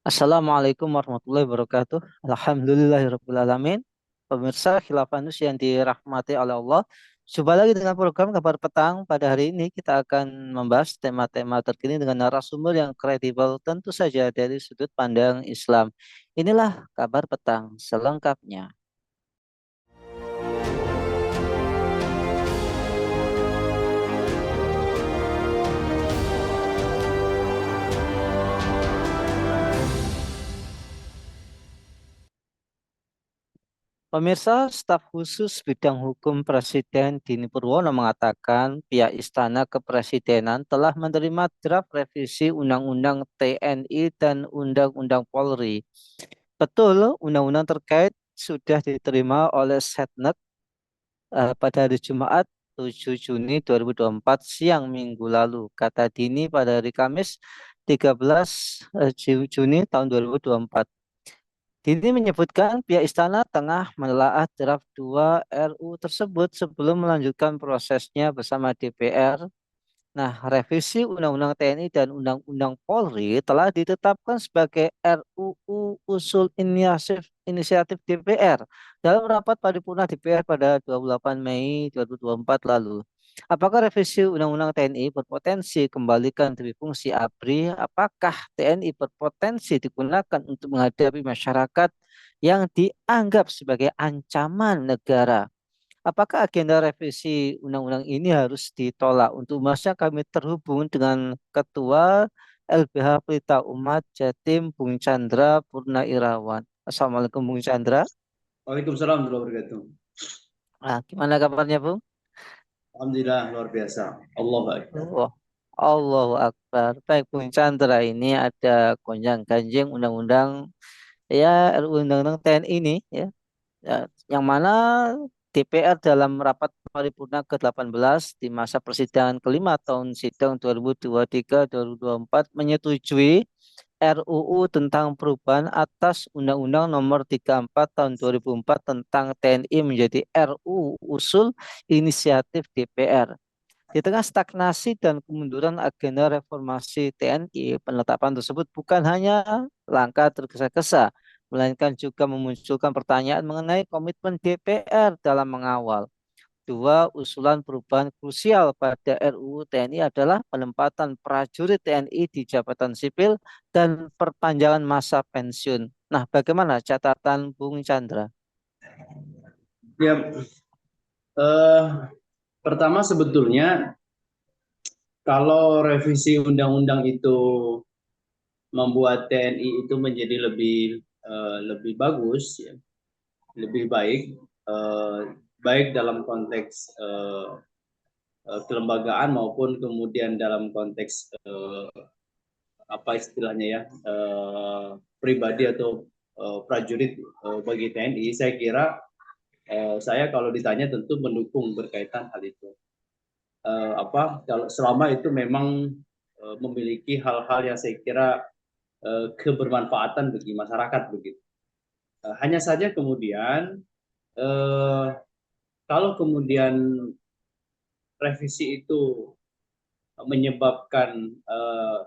Assalamualaikum warahmatullahi wabarakatuh. Alhamdulillahirrahmanirrahim. Pemirsa Khilafah News yang dirahmati oleh Allah. Coba lagi dengan program Kabar Petang. Pada hari ini kita akan membahas tema-tema terkini dengan narasumber yang kredibel tentu saja dari sudut pandang Islam. Inilah Kabar Petang selengkapnya. Pemirsa, staf khusus bidang hukum Presiden Dini Purwono mengatakan pihak Istana Kepresidenan telah menerima draft revisi Undang-Undang TNI dan Undang-Undang Polri. Betul, undang-undang terkait sudah diterima oleh Setnek pada hari Jumat 7 Juni 2024 siang minggu lalu, kata Dini pada hari Kamis 13 Juni tahun 2024. Dini menyebutkan pihak istana tengah menelaah draft 2 RU tersebut sebelum melanjutkan prosesnya bersama DPR. Nah, revisi Undang-Undang TNI dan Undang-Undang Polri telah ditetapkan sebagai RUU usul inisiatif DPR dalam rapat paripurna DPR pada 28 Mei 2024 lalu. Apakah revisi Undang-Undang TNI berpotensi kembalikan dari fungsi ABRI? Apakah TNI berpotensi digunakan untuk menghadapi masyarakat yang dianggap sebagai ancaman negara? Apakah agenda revisi undang-undang ini harus ditolak? Untuk masnya kami terhubung dengan Ketua LBH Pelita Umat Jatim Bung Chandra Purna Irawan. Assalamualaikum Bung Chandra. Waalaikumsalam warahmatullahi wabarakatuh. Gimana kabarnya Bung? Alhamdulillah luar biasa. Allahu Akbar. Oh, Allahu Akbar. Baik Bung Chandra, ini ada gonjang-ganjing undang-undang ya RUU Undang-Undang TNI ini ya. Ya, yang mana DPR dalam rapat paripurna ke-18 di masa persidangan kelima tahun sidang 2023-2024 menyetujui RUU tentang perubahan atas Undang-Undang Nomor 34 Tahun 2004 tentang TNI menjadi RUU usul inisiatif DPR. Di tengah stagnasi dan kemunduran agenda reformasi TNI, penetapan tersebut bukan hanya langkah tergesa-gesa, melainkan juga memunculkan pertanyaan mengenai komitmen DPR dalam mengawal. Dua usulan perubahan krusial pada RUU TNI adalah penempatan prajurit TNI di jabatan sipil dan perpanjangan masa pensiun. Nah, bagaimana catatan Bung Chandra? Ya, eh, pertama sebetulnya kalau revisi undang-undang itu membuat TNI itu menjadi lebih bagus, ya, lebih baik, eh, baik dalam konteks kelembagaan maupun kemudian dalam konteks apa istilahnya ya pribadi atau prajurit bagi TNI, saya kira saya kalau ditanya tentu mendukung berkaitan hal itu. Apa kalau selama itu memang memiliki hal-hal yang saya kira kebermanfaatan bagi masyarakat begitu. Hanya saja kemudian uh, kalau kemudian revisi itu menyebabkan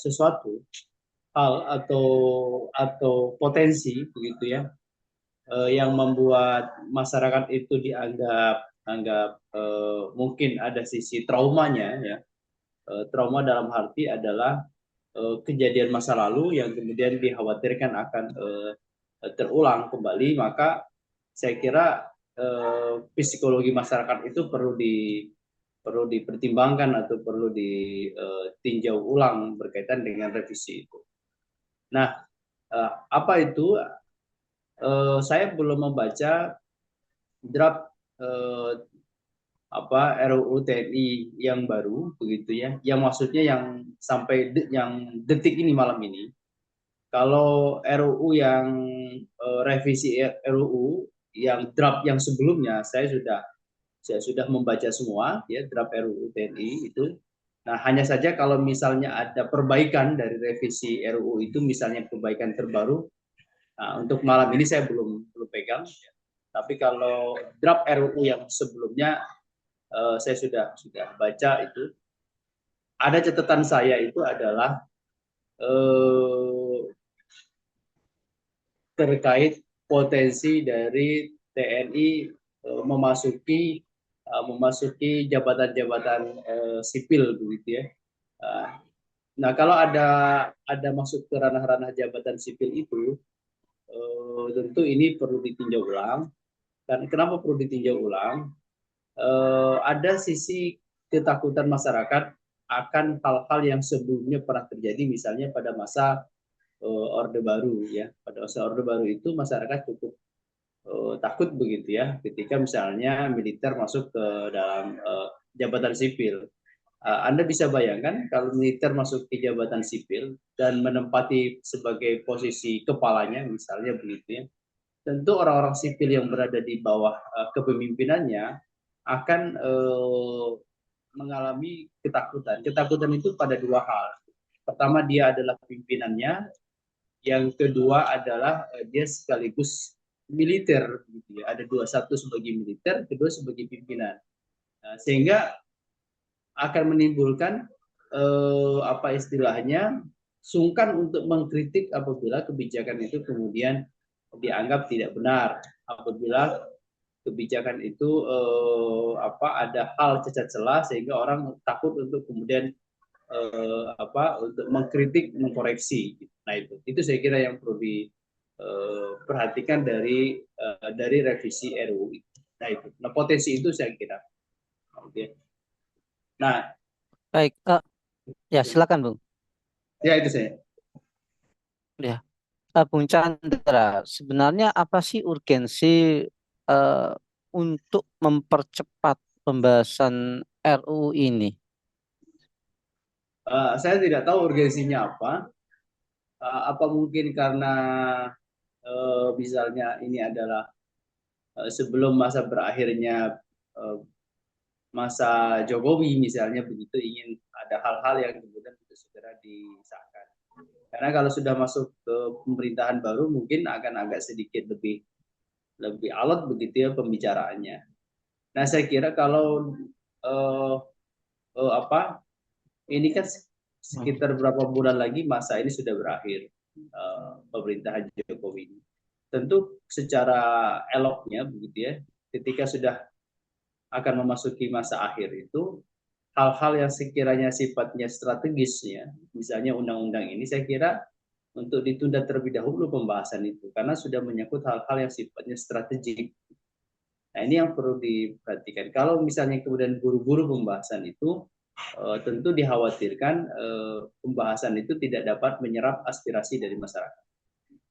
sesuatu hal atau potensi begitu ya yang membuat masyarakat itu dianggap mungkin ada sisi traumanya ya. Trauma dalam arti adalah kejadian masa lalu yang kemudian dikhawatirkan akan terulang kembali, maka saya kira psikologi masyarakat itu perlu dipertimbangkan atau perlu ditinjau ulang berkaitan dengan revisi itu. Nah, apa itu? Saya belum membaca draft eh, RUU TNI yang baru begitu ya, yang maksudnya yang sampai yang detik ini malam ini. Kalau RUU yang revisi RUU yang draft yang sebelumnya saya sudah membaca semua ya draft RUU TNI itu. Nah, hanya saja kalau misalnya ada perbaikan dari revisi RUU itu, misalnya perbaikan terbaru, nah, untuk malam ini saya belum belum pegang. Tapi kalau draft RUU yang sebelumnya saya sudah baca itu. Ada catatan saya itu adalah eh, terkait potensi dari TNI memasuki jabatan-jabatan sipil begitu ya. Nah, kalau ada masuk ke ranah-ranah jabatan sipil itu, tentu ini perlu ditinjau ulang. Dan kenapa perlu ditinjau ulang? Ada sisi ketakutan masyarakat akan hal-hal yang sebelumnya pernah terjadi, misalnya pada masa Orde Baru ya. Pada masa Orde Baru itu masyarakat cukup takut begitu ya, ketika misalnya militer masuk ke dalam jabatan sipil. Anda bisa bayangkan kalau militer masuk ke jabatan sipil dan menempati sebagai posisi kepalanya, misalnya begitu ya. Tentu orang-orang sipil yang berada di bawah kepemimpinannya akan mengalami ketakutan. Ketakutan itu pada dua hal. Pertama, dia adalah pimpinannya. Yang kedua adalah dia sekaligus militer. Gitu ya. Ada dua, satu sebagai militer, kedua sebagai pimpinan. Sehingga akan menimbulkan apa istilahnya, sungkan untuk mengkritik apabila kebijakan itu kemudian dianggap tidak benar, apabila kebijakan itu ada hal cacat celah sehingga orang takut untuk kemudian untuk mengkritik, mengkoreksi. Nah, itu saya kira yang perlu diperhatikan dari revisi RUU. Nah, itu. Nah, potensi itu saya kira. Oke. Nah, Baik, ya silakan Bung. ya itu saya. Ya, Bung Chandra, sebenarnya apa sih urgensi eh, untuk mempercepat pembahasan RUU ini? Saya tidak tahu urgensinya apa. Apa mungkin karena misalnya ini adalah sebelum masa berakhirnya uh, masa Jokowi misalnya begitu, ingin ada hal-hal yang kemudian itu segera disahkan. Karena kalau sudah masuk ke pemerintahan baru mungkin akan agak sedikit lebih lebih alot begitu ya pembicaraannya. Nah, saya kira kalau uh, apa ini kan sekitar berapa bulan lagi masa ini sudah berakhir, pemerintahan Jokowi ini. Tentu secara eloknya begitu ya, ketika sudah akan memasuki masa akhir itu, hal-hal yang sekiranya sifatnya strategis ya, misalnya undang-undang ini saya kira untuk ditunda terlebih dahulu pembahasan itu karena sudah menyangkut hal-hal yang sifatnya strategik. Nah, ini yang perlu diperhatikan. Kalau misalnya kemudian buru-buru pembahasan itu, tentu dikhawatirkan pembahasan itu tidak dapat menyerap aspirasi dari masyarakat.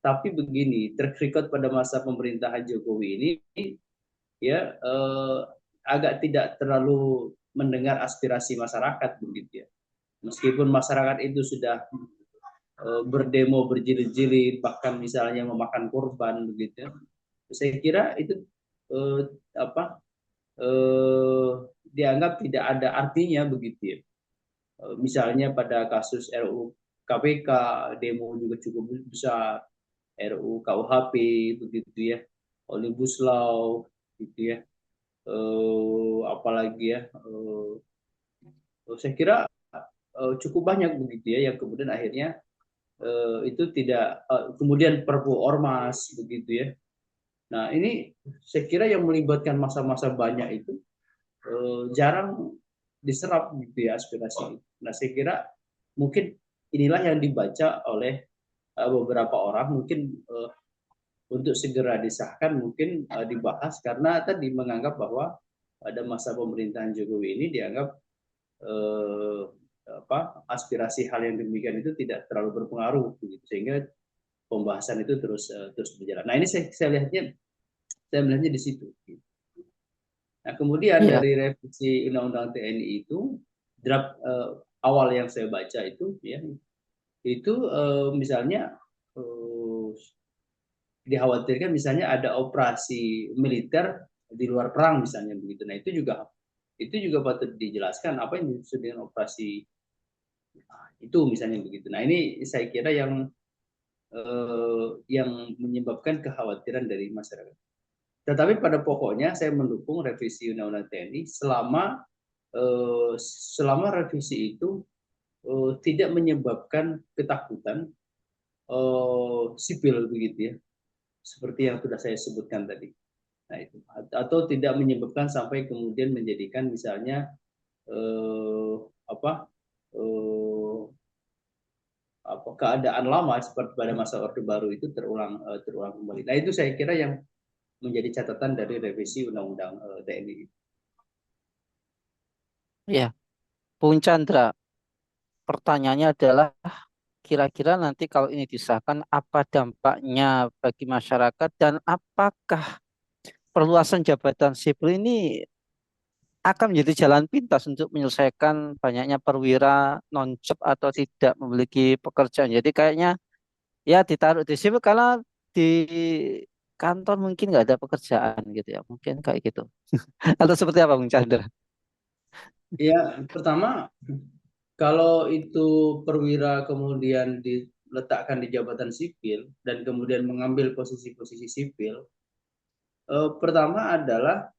Tapi begini, track record pada masa pemerintahan Jokowi ini ya agak tidak terlalu mendengar aspirasi masyarakat begitu ya. Meskipun masyarakat itu sudah berdemo berjilid-jilid, bahkan misalnya memakan korban begitu ya. Saya kira itu eh, apa eh, dianggap tidak ada artinya begitu ya. Misalnya pada kasus RUU KPK, demo juga cukup besar, RUU KUHP begitu ya, Omnibus Law gitu ya. Apalagi ya, saya kira cukup banyak begitu ya yang kemudian akhirnya itu tidak kemudian Perpu Ormas begitu ya. Nah, ini saya kira yang melibatkan masa-masa banyak itu jarang diserap gitu ya aspirasi. Nah, saya kira mungkin inilah yang dibaca oleh beberapa orang, mungkin untuk segera disahkan, mungkin dibahas karena tadi menganggap bahwa pada masa pemerintahan Jokowi ini dianggap eh, aspirasi hal yang demikian itu tidak terlalu berpengaruh gitu, sehingga pembahasan itu terus berjalan. Nah, ini saya melihatnya di situ. Nah, kemudian Iya, dari revisi Undang-Undang TNI itu, draft awal yang saya baca itu, ya, itu misalnya eh, dikhawatirkan misalnya ada operasi militer di luar perang misalnya begitu. Nah, itu juga patut dijelaskan apa yang dimaksud dengan operasi itu misalnya begitu. Nah, ini saya kira yang menyebabkan kekhawatiran dari masyarakat. Tetapi pada pokoknya saya mendukung revisi Undang-Undang TNI selama revisi itu tidak menyebabkan ketakutan sipil begitu ya. seperti yang sudah saya sebutkan tadi. Nah, itu atau tidak menyebabkan sampai kemudian menjadikan misalnya eh, apa eh, keadaan lama seperti pada masa Orde Baru itu terulang kembali. Nah, itu saya kira yang menjadi catatan dari revisi Undang-Undang TNI. Ya, Bung Chandra, pertanyaannya adalah kira-kira nanti kalau ini disahkan apa dampaknya bagi masyarakat dan apakah perluasan jabatan sipil ini akan menjadi jalan pintas untuk menyelesaikan banyaknya perwira non-job atau tidak memiliki pekerjaan. Jadi kayaknya ya ditaruh di sipil karena di kantor mungkin nggak ada pekerjaan gitu ya. Mungkin kayak gitu. Atau seperti apa Bung Chandra? Ya, pertama kalau itu perwira kemudian diletakkan di jabatan sipil dan kemudian mengambil posisi-posisi sipil, pertama adalah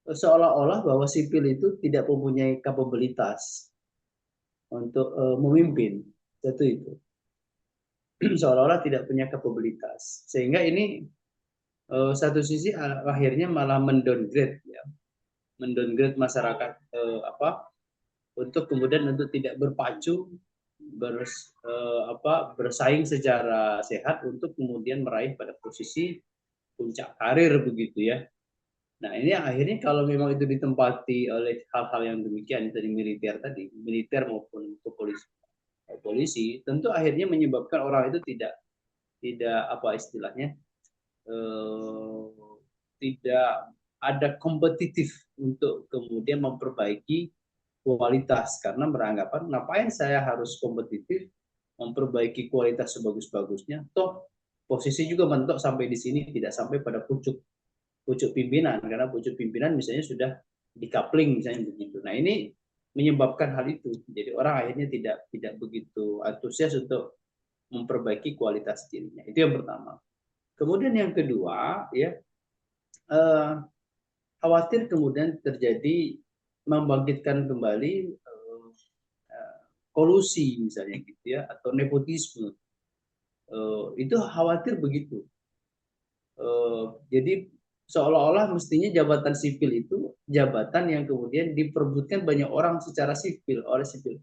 seolah-olah bahwa sipil itu tidak mempunyai kapabilitas untuk memimpin. Itu seolah-olah tidak punya kapabilitas, sehingga ini satu sisi akhirnya malah mendowngrade, ya, mendowngrade masyarakat untuk kemudian untuk tidak berpacu bersaing secara sehat untuk kemudian meraih pada posisi puncak karir begitu ya. Nah, ini akhirnya kalau memang itu ditempati oleh hal-hal yang demikian dari militer maupun polisi, tentu akhirnya menyebabkan orang itu tidak tidak apa istilahnya eh, tidak ada kompetitif untuk kemudian memperbaiki kualitas karena beranggapan ngapain saya harus kompetitif memperbaiki kualitas sebagus-bagusnya toh posisi juga mentok sampai di sini tidak sampai pada pucuk pucuk pimpinan karena pucuk pimpinan misalnya sudah dikapling misalnya begitu. Nah, ini menyebabkan hal itu. Jadi orang akhirnya tidak begitu antusias untuk memperbaiki kualitas dirinya. Itu yang pertama. Kemudian yang kedua, ya eh, khawatir kemudian terjadi membangkitkan kembali kolusi misalnya gitu ya atau nepotisme. Itu khawatir begitu. Jadi seolah-olah mestinya jabatan sipil itu jabatan yang kemudian diperebutkan banyak orang secara sipil oleh sipil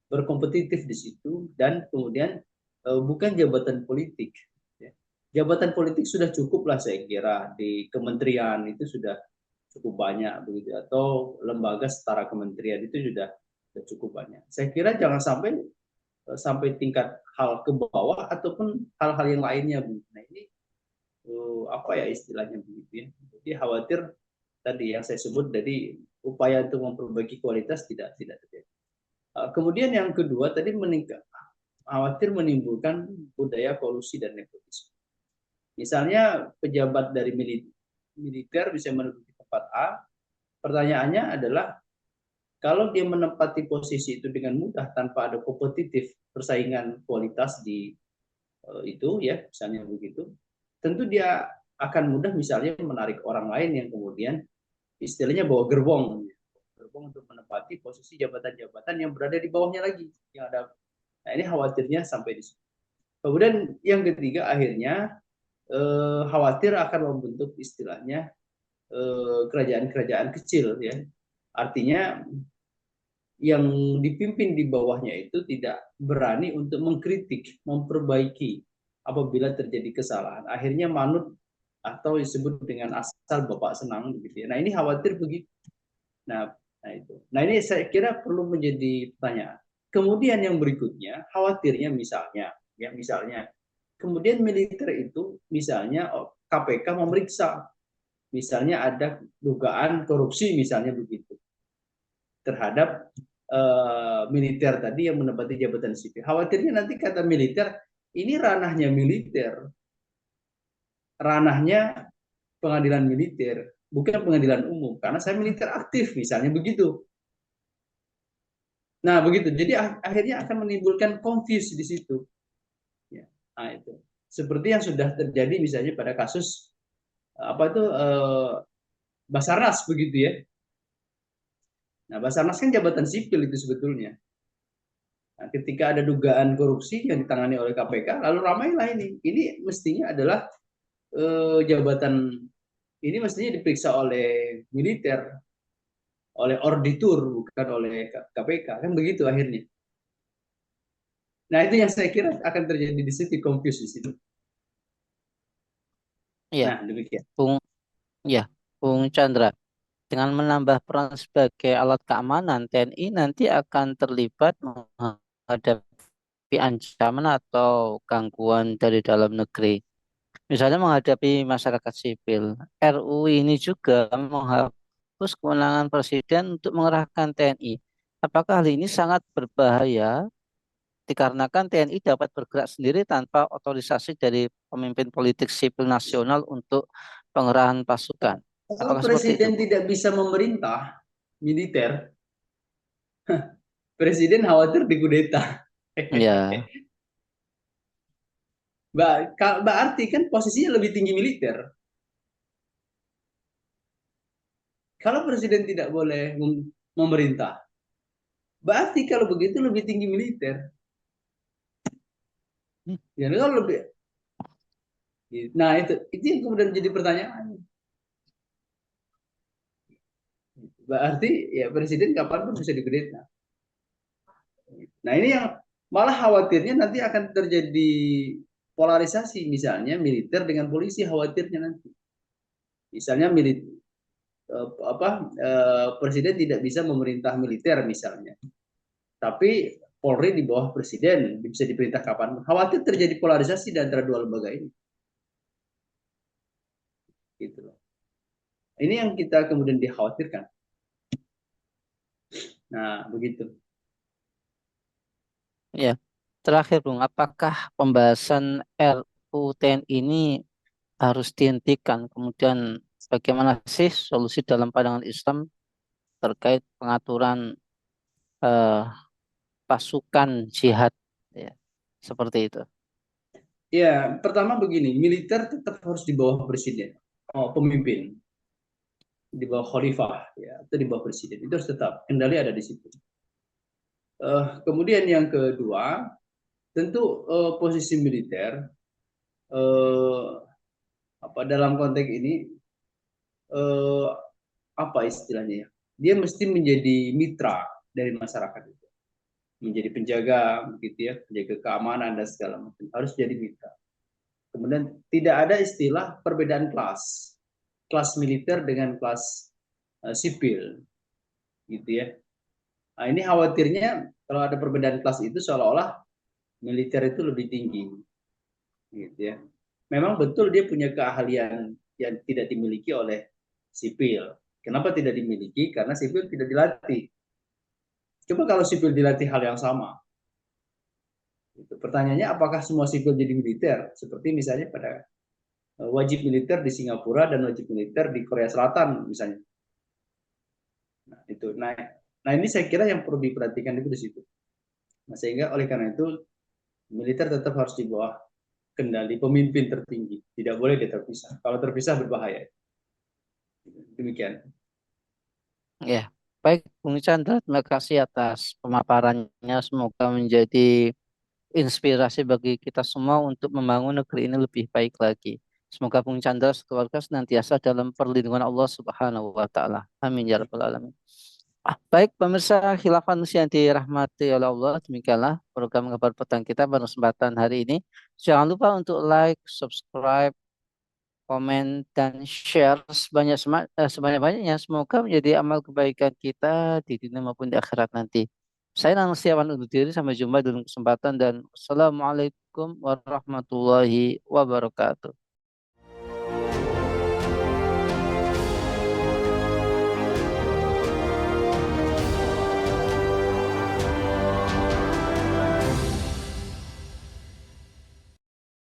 berkompetitif di situ dan kemudian bukan jabatan politik. Ya. Jabatan politik sudah cukup lah saya kira di kementerian itu sudah cukup banyak begitu atau lembaga setara kementerian itu sudah cukup banyak. Saya kira jangan sampai tingkat hal ke bawah ataupun hal-hal yang lainnya. Nah, ini apa ya istilahnya begitu ya. Jadi khawatir tadi yang saya sebut dari upaya untuk memperbaiki kualitas tidak terjadi. Kemudian yang kedua tadi khawatir menimbulkan budaya kolusi dan nepotisme. Misalnya pejabat dari militer bisa menduduki tempat A, pertanyaannya adalah kalau dia menempati posisi itu dengan mudah tanpa ada kompetitif persaingan kualitas di itu ya misalnya begitu, tentu dia akan mudah misalnya menarik orang lain yang kemudian istilahnya bawa gerbong untuk menempati posisi jabatan-jabatan yang berada di bawahnya lagi yang ada. Nah, ini khawatirnya sampai di situ. Kemudian yang ketiga akhirnya khawatir akan membentuk istilahnya kerajaan-kerajaan kecil ya. Artinya yang dipimpin di bawahnya itu tidak berani untuk mengkritik, memperbaiki apabila terjadi kesalahan. Akhirnya manut atau disebut dengan asal bapak senang begitu ya. Nah, ini khawatir begitu. Nah itu. Nah, ini saya kira perlu menjadi pertanyaan. Kemudian yang berikutnya, khawatirnya misalnya kemudian militer itu misalnya KPK memeriksa misalnya ada dugaan korupsi misalnya begitu terhadap militer tadi yang menempati jabatan sipil. Khawatirnya nanti kata militer, ini ranahnya militer, ranahnya pengadilan militer, bukan pengadilan umum, karena saya militer aktif, misalnya begitu. Nah, begitu. Jadi akhirnya akan menimbulkan confuse di situ. Ya, nah itu. Seperti yang sudah terjadi misalnya pada kasus apa itu Basarnas begitu ya. Nah, Basarnas kan jabatan sipil itu sebetulnya. Nah, ketika ada dugaan korupsi yang ditangani oleh KPK, lalu ramailah ini. Ini mestinya adalah jabatan ini mestinya diperiksa oleh militer, oleh orditur, bukan oleh KPK, kan begitu akhirnya. Nah, itu yang saya kira akan terjadi di situ, confuse di situ. Iya, Nah, demikian. Bung, ya, Bung Chandra. Dengan menambah peran sebagai alat keamanan, TNI nanti akan terlibat menghadapi ancaman atau gangguan dari dalam negeri. Misalnya menghadapi masyarakat sipil. RU ini juga menghapus kewenangan Presiden untuk mengerahkan TNI. Apakah hal ini sangat berbahaya dikarenakan TNI dapat bergerak sendiri tanpa otorisasi dari pemimpin politik sipil nasional untuk pengerahan pasukan? Kalau Apakah seperti itu, presiden Bu? tidak bisa memerintah militer, presiden khawatir dikudeta. Ya, Berarti kan posisinya lebih tinggi militer. Kalau presiden tidak boleh memerintah, berarti kalau begitu lebih tinggi militer. Ya, kalau lebih, nah itu yang kemudian jadi pertanyaan. Berarti ya presiden kapanpun bisa dikudeta. Nah ini yang malah khawatirnya nanti akan terjadi polarisasi, misalnya militer dengan polisi, khawatirnya nanti. Misalnya presiden tidak bisa memerintah militer misalnya, tapi Polri di bawah presiden bisa diperintah kapan. Khawatir terjadi polarisasi di antara dua lembaga ini, gitu loh. Ini yang kita kemudian dikhawatirkan. Nah, begitu. ya. Terakhir, Bung, apakah pembahasan RUU TNI ini harus dihentikan? Kemudian bagaimana sih solusi dalam pandangan Islam terkait pengaturan eh, pasukan jihad? Ya, seperti itu. Ya, pertama begini, militer tetap harus di bawah presiden, pemimpin, di bawah khalifah, ya, atau di bawah presiden. Itu harus tetap, kendali ada di situ. Kemudian yang kedua, tentu posisi militer eh, dalam konteks ini eh, apa istilahnya ya? Dia mesti menjadi mitra dari masyarakat itu, menjadi penjaga, begitu ya, penjaga keamanan dan segala macam. Harus jadi mitra. Kemudian tidak ada istilah perbedaan kelas, kelas militer dengan kelas sipil, gitu ya. Nah, ini khawatirnya kalau ada perbedaan kelas itu seolah-olah militer itu lebih tinggi, gitu ya. Memang betul dia punya keahlian yang tidak dimiliki oleh sipil. Kenapa tidak dimiliki? Karena sipil tidak dilatih. Coba kalau sipil dilatih hal yang sama. Itu pertanyaannya, apakah semua sipil jadi militer? Seperti misalnya pada wajib militer di Singapura dan wajib militer di Korea Selatan misalnya. Nah, itu. Nah, ini saya kira yang perlu diperhatikan itu di situ. Nah, sehingga oleh karena itu militer tetap harus di bawah kendali pemimpin tertinggi. Tidak boleh dia terpisah. Kalau terpisah berbahaya. Demikian. Ya, baik, Bung Chandra, terima kasih atas pemaparannya. Semoga menjadi inspirasi bagi kita semua untuk membangun negeri ini lebih baik lagi. Semoga Bung Chandra sekeluarga senantiasa dalam perlindungan Allah Subhanahu wa taala. Amin ya rabbal alamin. Baik pemirsa Khilafah yang dirahmati oleh Allah, demikianlah program kabar petang kita pada kesempatan hari ini. Jangan lupa untuk like, subscribe, komen dan share sebanyak-banyaknya. Semoga menjadi amal kebaikan kita di dunia maupun di akhirat nanti. Saya Nang Setiawan undur diri. Sampai jumpa dalam kesempatan dan wassalamualaikum warahmatullahi wabarakatuh.